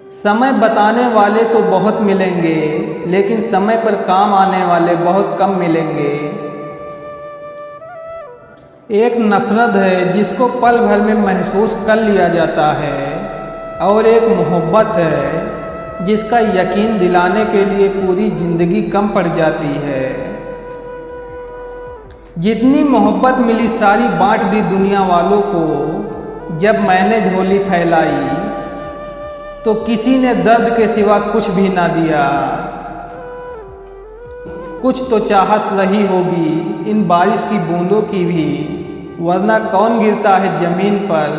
समय बताने वाले तो बहुत मिलेंगे, लेकिन समय पर काम आने वाले बहुत कम मिलेंगे। एक नफरत है जिसको पल भर में महसूस कर लिया जाता है, और एक मोहब्बत है जिसका यकीन दिलाने के लिए पूरी जिंदगी कम पड़ जाती है। जितनी मोहब्बत मिली सारी बांट दी दुनिया वालों को। जब मैंने झोली फैलाई तो किसी ने दर्द के सिवा कुछ भी ना दिया। कुछ तो चाहत रही होगी इन बारिश की बूंदों की भी, वरना कौन गिरता है जमीन पर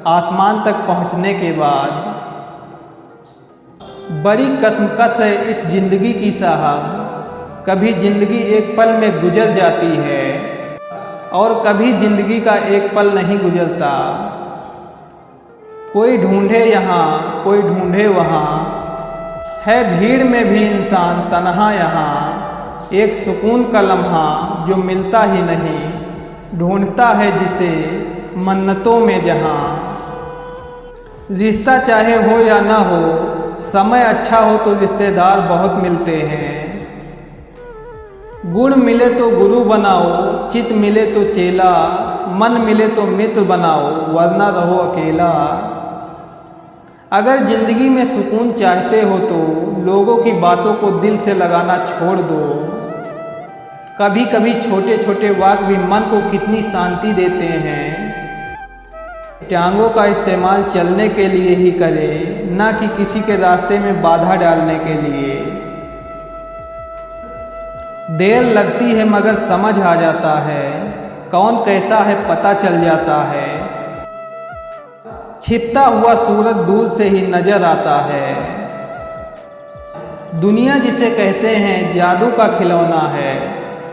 आसमान तक पहुंचने के बाद। बड़ी कसमकस है इस जिंदगी की साहब। कभी जिंदगी एक पल में गुजर जाती है और कभी जिंदगी का एक पल नहीं गुजरता। कोई ढूंढे यहाँ कोई ढूंढे वहाँ, है भीड़ में भी इंसान तन्हा यहाँ। एक सुकून का लम्हा जो मिलता ही नहीं, ढूंढता है जिसे मन्नतों में जहाँ। रिश्ता चाहे हो या ना हो, समय अच्छा हो तो रिश्तेदार बहुत मिलते हैं। गुण मिले तो गुरु बनाओ, चित मिले तो चेला, मन मिले तो मित्र बनाओ, वरना रहो अकेला। अगर जिंदगी में सुकून चाहते हो तो लोगों की बातों को दिल से लगाना छोड़ दो। कभी कभी छोटे छोटे वाक्य भी मन को कितनी शांति देते हैं। टांगों का इस्तेमाल चलने के लिए ही करें, ना कि किसी के रास्ते में बाधा डालने के लिए। देर लगती है मगर समझ आ जाता है, कौन कैसा है पता चल जाता है। छिपता हुआ सूरज दूर से ही नजर आता है। दुनिया जिसे कहते हैं जादू का खिलौना है।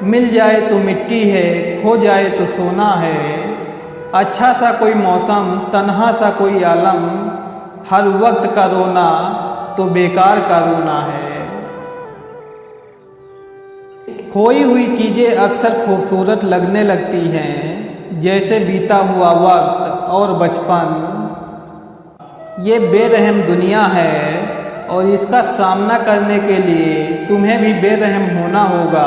मिल जाए तो मिट्टी है, खो जाए तो सोना है। अच्छा सा कोई मौसम, तन्हा सा कोई आलम, हर वक्त का रोना तो बेकार का रोना है। खोई हुई चीज़ें अक्सर खूबसूरत लगने लगती हैं, जैसे बीता हुआ वक्त और बचपन। ये बेरहम दुनिया है और इसका सामना करने के लिए तुम्हें भी बेरहम होना होगा।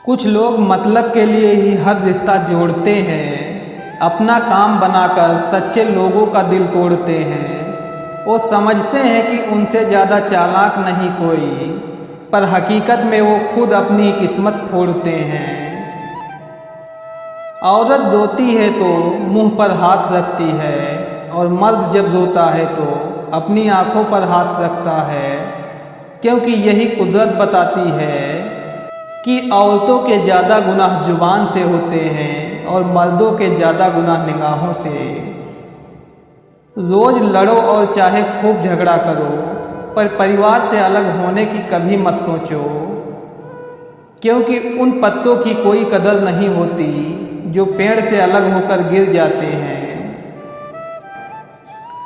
कुछ लोग मतलब के लिए ही हर रिश्ता जोड़ते हैं, अपना काम बनाकर सच्चे लोगों का दिल तोड़ते हैं। वो समझते हैं कि उनसे ज़्यादा चालाक नहीं कोई, पर हकीकत में वो खुद अपनी किस्मत फोड़ते हैं। औरत रोती है तो मुंह पर हाथ रखती है, और मर्द जब रोता है तो अपनी आंखों पर हाथ रखता है, क्योंकि यही कुदरत बताती है कि औरतों के ज़्यादा गुनाह जुबान से होते हैं और मर्दों के ज़्यादा गुनाह निगाहों से। रोज़ लड़ो और चाहे खूब झगड़ा करो, पर परिवार से अलग होने की कभी मत सोचो, क्योंकि उन पत्तों की कोई कदर नहीं होती जो पेड़ से अलग होकर गिर जाते हैं।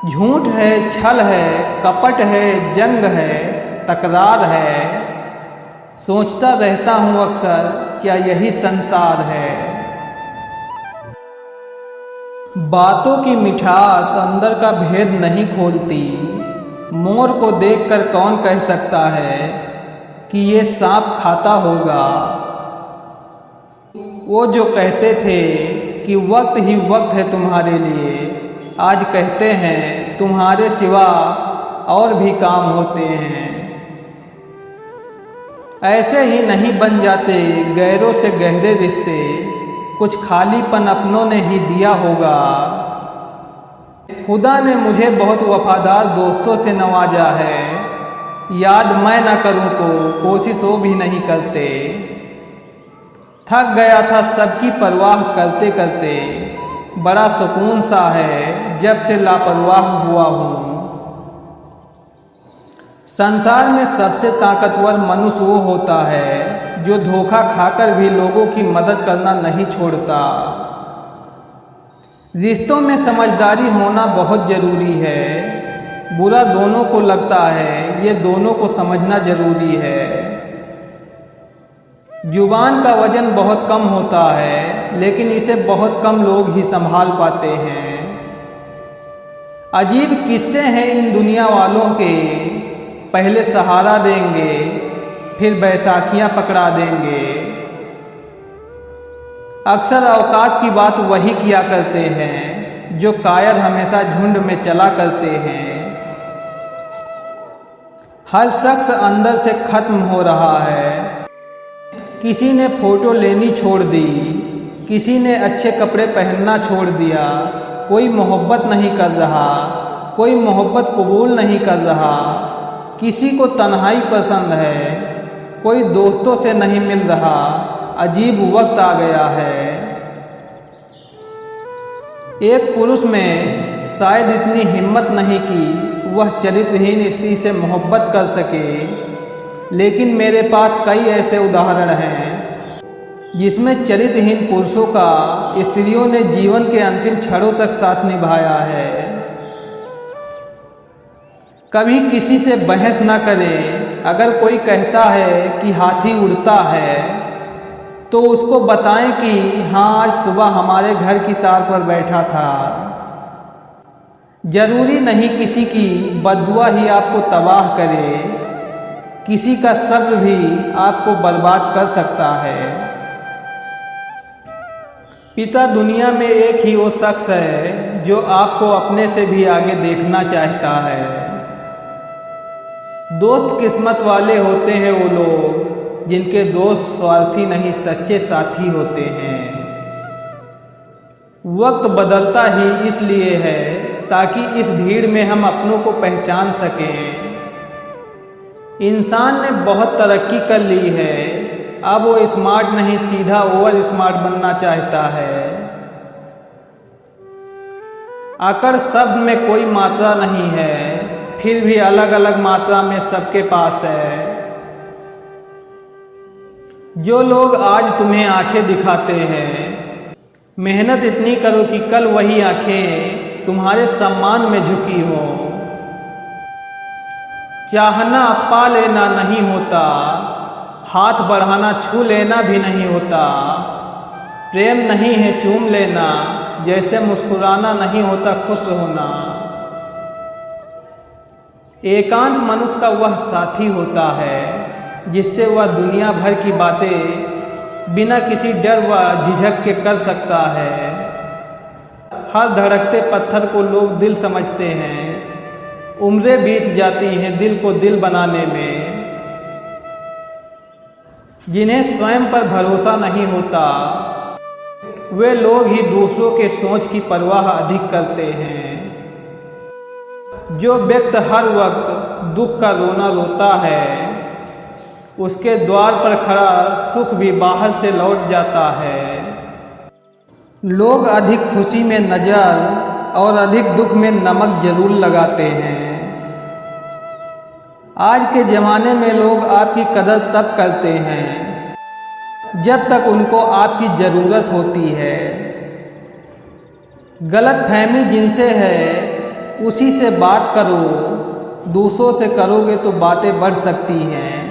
झूठ है, छल है, कपट है, जंग है, तकरार है। सोचता रहता हूँ अक्सर, क्या यही संसार है। बातों की मिठास अंदर का भेद नहीं खोलती। मोर को देखकर कौन कह सकता है कि ये सांप खाता होगा। वो जो कहते थे कि वक्त ही वक्त है तुम्हारे लिए, आज कहते हैं तुम्हारे सिवा और भी काम होते हैं। ऐसे ही नहीं बन जाते गैरों से गहरे रिश्ते, कुछ खालीपन अपनों ने ही दिया होगा। खुदा ने मुझे बहुत वफादार दोस्तों से नवाजा है, याद मैं ना करूं तो कोशिश वो भी नहीं करते। थक गया था सबकी परवाह करते करते, बड़ा सुकून सा है जब से लापरवाह हुआ हूँ। संसार में सबसे ताकतवर मनुष्य वो होता है जो धोखा खाकर भी लोगों की मदद करना नहीं छोड़ता। रिश्तों में समझदारी होना बहुत ज़रूरी है। बुरा दोनों को लगता है, ये दोनों को समझना ज़रूरी है। जुबान का वजन बहुत कम होता है, लेकिन इसे बहुत कम लोग ही संभाल पाते हैं। अजीब किस्से हैं इन दुनिया वालों के, पहले सहारा देंगे फिर बैसाखियाँ पकड़ा देंगे। अक्सर औकात की बात वही किया करते हैं जो कायर हमेशा झुंड में चला करते हैं। हर शख्स अंदर से खत्म हो रहा है। किसी ने फोटो लेनी छोड़ दी, किसी ने अच्छे कपड़े पहनना छोड़ दिया। कोई मोहब्बत नहीं कर रहा, कोई मोहब्बत कबूल नहीं कर रहा। किसी को तन्हाई पसंद है, कोई दोस्तों से नहीं मिल रहा। अजीब वक्त आ गया है। एक पुरुष में शायद इतनी हिम्मत नहीं कि वह चरित्रहीन स्त्री से मोहब्बत कर सके, लेकिन मेरे पास कई ऐसे उदाहरण हैं जिसमें चरित्रहीन पुरुषों का स्त्रियों ने जीवन के अंतिम क्षणों तक साथ निभाया है। कभी किसी से बहस न करें। अगर कोई कहता है कि हाथी उड़ता है तो उसको बताएं कि हाँ, आज सुबह हमारे घर की तार पर बैठा था। जरूरी नहीं किसी की बद्दुआ ही आपको तबाह करे, किसी का सब्र भी आपको बर्बाद कर सकता है। पिता दुनिया में एक ही वो शख्स है जो आपको अपने से भी आगे देखना चाहता है। दोस्त किस्मत वाले होते हैं वो लोग जिनके दोस्त स्वार्थी नहीं सच्चे साथी होते हैं। वक्त बदलता ही इसलिए है ताकि इस भीड़ में हम अपनों को पहचान सकें। इंसान ने बहुत तरक्की कर ली है, अब वो स्मार्ट नहीं सीधा ओवर स्मार्ट बनना चाहता है। अगर शब्द में कोई मात्रा नहीं है, फिर भी अलग अलग मात्रा में सबके पास है। जो लोग आज तुम्हें आंखें दिखाते हैं, मेहनत इतनी करो कि कल वही आंखें तुम्हारे सम्मान में झुकी हो। चाहना पा लेना नहीं होता, हाथ बढ़ाना छू लेना भी नहीं होता। प्रेम नहीं है चूम लेना, जैसे मुस्कुराना नहीं होता खुश होना। एकांत मनुष्य का वह साथी होता है जिससे वह दुनिया भर की बातें बिना किसी डर व झिझक के कर सकता है। हर धड़कते पत्थर को लोग दिल समझते हैं, उम्रें बीत जाती हैं दिल को दिल बनाने में। जिन्हें स्वयं पर भरोसा नहीं होता, वे लोग ही दूसरों के सोच की परवाह अधिक करते हैं। जो व्यक्ति हर वक्त दुख का रोना रोता है, उसके द्वार पर खड़ा सुख भी बाहर से लौट जाता है। लोग अधिक खुशी में नजर और अधिक दुख में नमक जरूर लगाते हैं। आज के ज़माने में लोग आपकी कदर तब करते हैं जब तक उनको आपकी ज़रूरत होती है। गलतफहमी जिनसे है उसी से बात करो, दूसरों से करोगे तो बातें बढ़ सकती हैं।